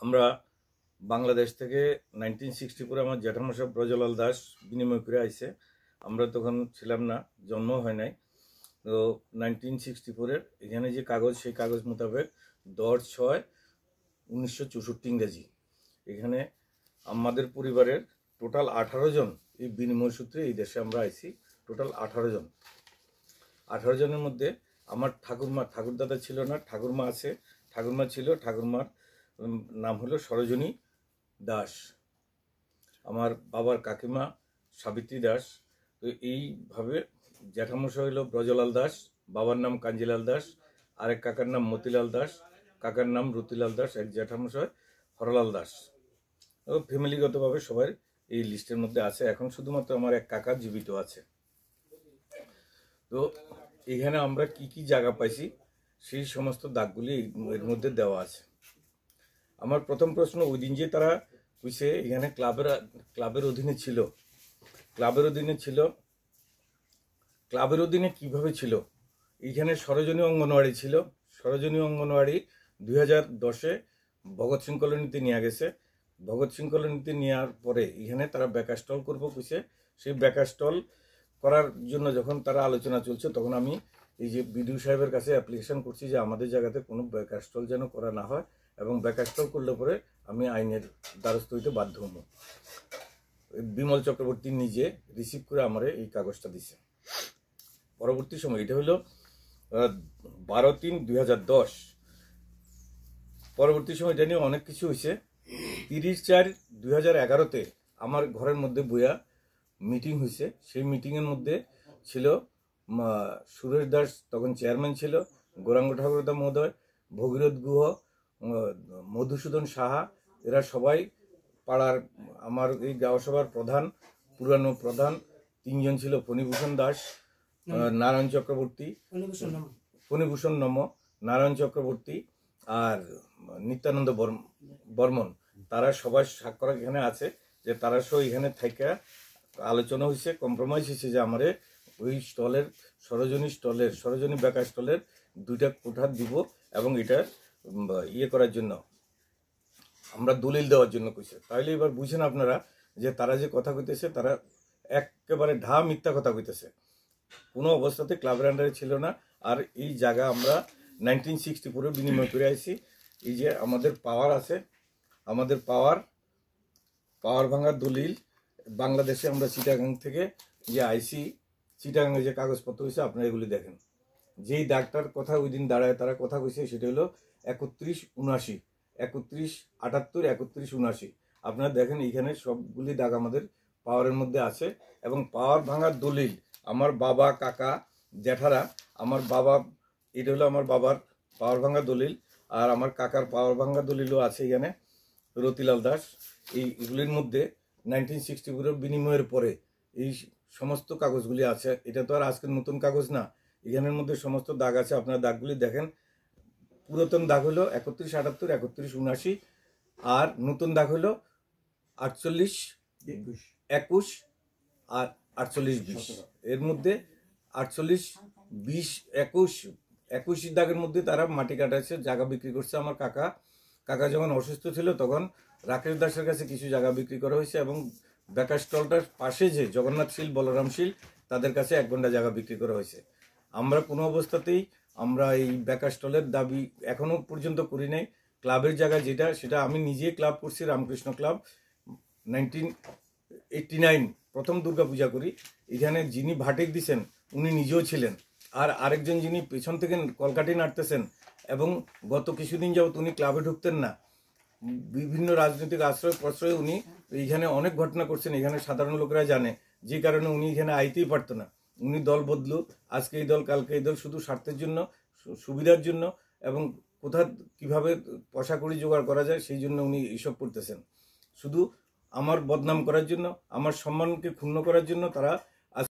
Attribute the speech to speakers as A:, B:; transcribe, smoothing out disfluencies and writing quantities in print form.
A: আমরা বাংলাদেশ থেকে 1964 আমার জ্যাঠামশাই ব্রজলাল দাস বিনিময় করে আইছে। আমরা তখন ছিলাম না, জন্ম হয় নাই। তো 1964 এখানে যে কাগজ, সেই কাগজ মোতাবেক 10/6/1964 ইংরেজি। এখানে আমাদের পরিবারের টোটাল 18 জন এই বিনিময় সূত্রে এই দেশে আমরা আইছি। টোটাল 18 জন। 18 জনের মধ্যে আমার ঠাকুরদাদা ছিল না, ঠাকুরমা আছে। ঠাকুরমা ছিল, ঠাকুরমার নাম হলো সরোজিনী দাস। আমার বাবার কাকিমা সাবিত্রী দাস। তো এইভাবে জ্যাঠামশাই হইল ব্রজলাল দাস, বাবার নাম কাঞ্জিলাল দাস, আরেক কাকার নাম মতিলাল দাস, কাকার নাম রতিলাল দাস, এক জ্যাঠামশাই হরলাল দাস। ও ফ্যামিলিগতভাবে সবাই এই লিস্টের মধ্যে আছে। এখন শুধুমাত্র আমার এক কাকা জীবিত আছে। তো এখানে আমরা কি কি জায়গা পাইছি সেই সমস্ত দাগগুলি এর মধ্যে দেওয়া আছে। আমার প্রথম প্রশ্ন, ওই দিন যে তারা কইছে এখানে ক্লাবের অধীনে ছিল, ক্লাবের অধীনে কিভাবে ছিল? এইখানে সরোজিনী অঙ্গনওয়াড়ি ছিল। সরোজিনী অঙ্গনওয়াড়ি 2010-এ ভগৎ সিং কলোনিতে নিয়ে গেছে। ভগৎ সিং কলোনিতে নেওয়ার পরে এখানে তারা বেকার স্টল করবো কইছে। সেই বেকার স্টল করার জন্য যখন তারা আলোচনা চলছে, তখন আমি এই যে বিডিও সাহেবের কাছে অ্যাপ্লিকেশন করছি যে আমাদের জায়গাতে কোনো বেকার স্টল যেন করা না হয়, এবং বেকার স্টল করলে পরে আমি আইনের দ্বারস্থ হইতে বাধ্য হব। বিমল চক্রবর্তী নিজে রিসিভ করে আমার এই কাগজটা দিছে। পরবর্তী সময়, এটা হলো 12/3/2010। পরবর্তী সময় এটা নিয়ে অনেক কিছু হয়েছে। 30/4/2011-তে আমার ঘরের মধ্যে বইয়া মিটিং হয়েছে। সেই মিটিংয়ের মধ্যে ছিল সুরেশ দাস, তখন চেয়ারম্যান ছিল, গৌরাঙ্গ ঠাকুরদা মহোদয়, ভগীরথ গুহ, মধুসূদন সাহা। এরা সবাই পাড়ার, আমার এই গাঁওসভার প্রধান, পুরানো প্রধান 3 জন ছিল, ফণীভূষণ দাস, নারায়ণ চক্রবর্তী, ফণীভূষণ নম, নারায়ণ চক্রবর্তী আর নিত্যানন্দ বর্মন। তারা সবাই স্বাক্ষর এখানে আছে যে তারা সহ এখানে থেকে আলোচনা হয়েছে, কম্প্রোমাইজ হয়েছে যে আমারে ওই স্টলের, সরোজিনী বেকার স্টলের 2টা কোঠা দিব, এবং এটা ইয়ে করার জন্য, আমরা দলিল দেওয়ার জন্য কইছে। তাহলে এবার বুঝেন আপনারা যে তারা যে কথা কইতেছে, তারা একেবারে মিথ্যা কথা কইতেছে। কোনো অবস্থাতে ক্লাবের আন্ডারে ছিল না। আর এই জায়গা আমরা 1964-এ বিনিময় করে আইছি। এই যে আমাদের পাওয়ার আছে, আমাদের পাওয়ার ভাঙার দলিল বাংলাদেশে আমরা চিটাগাং থেকে যে আইসি, চিটাগাংয়ে যে কাগজপত্র হয়েছে আপনারা এগুলি দেখেন। যেই দাগটার কথা ওই দিন দাঁড়ায় তারা কথা কইছে সেটা হলো 31/79, 31/78, 31/79। আপনারা দেখেন এইখানে সবগুলি দাগ আমাদের পাওয়ারের মধ্যে আছে। এবং পাওয়ার ভাঙার দলিল আমার বাবা, কাকা, জ্যাঠারা, আমার বাবা, এটা হলো আমার বাবার পাওয়ার ভাঙা দলিল, আর আমার কাকার পাওয়ার ভাঙা দলিলও আছে এখানে, রতিলাল দাস। এইগুলির মধ্যে 1964 বিনিময়ের পরে এই সমস্ত কাগজগুলি আছে। এটা তো আর আজকের নতুন কাগজ না, এখানের মধ্যে সমস্ত দাগ আছে। আপনারা দাগগুলি দেখেন। পুরাতন দাগ হলো 31/78, 31/79, আর নতুন দাগ হলো 48/21 আর 48/20। এর মধ্যে 48/20/21 দাগের মধ্যে তারা মাটি কাটাচ্ছে, জায়গা বিক্রি করছে। আমার কাকা যখন অসুস্থ ছিল তখন রাকেশ দাসের কাছে কিছু জায়গা বিক্রি করা হয়েছে, এবং বেকার স্টলটার পাশে যে জগন্নাথ শীল, বলরাম শীল, তাদের কাছে 1 ঘন্টা জায়গা বিক্রি করা হয়েছে। আমরা কোনো অবস্থাতেই আমরা এই বেকার স্টলের দাবি এখনো পর্যন্ত করি নাই। ক্লাবের জায়গা যেটা, সেটা আমি নিজে ক্লাব করছি, রামকৃষ্ণ ক্লাব। 1989 প্রথম দুর্গা পূজা করি। এখানে যিনি ভাটিক দিছেন উনি নিজেও ছিলেন, আর আরেকজন যিনি পেছন থেকে কলকাঠি নাড়তেছেন, এবং গত কিছুদিন যাবত উনি ক্লাবে ঢুকতেন না। বিভিন্ন রাজনৈতিক আশ্রয় প্রশ্রয় উনি এইখানে অনেক ঘটনা করছেন, এখানে সাধারণ লোকেরা জানে, যে কারণে উনি এখানে আইতেই পারতো না। উনি দল বদলু, আজকে এই দল, কালকে এই দল, শুধু স্বার্থের জন্য, সুবিধার জন্য, এবং কোথা কিভাবে পয়সা কড়ি জোগাড় করা যায় সেই জন্য উনি এইসব করতেছেন। শুধু আমার বদনাম করার জন্য, আমার সম্মানকে ক্ষুণ্ণ করার জন্য তারা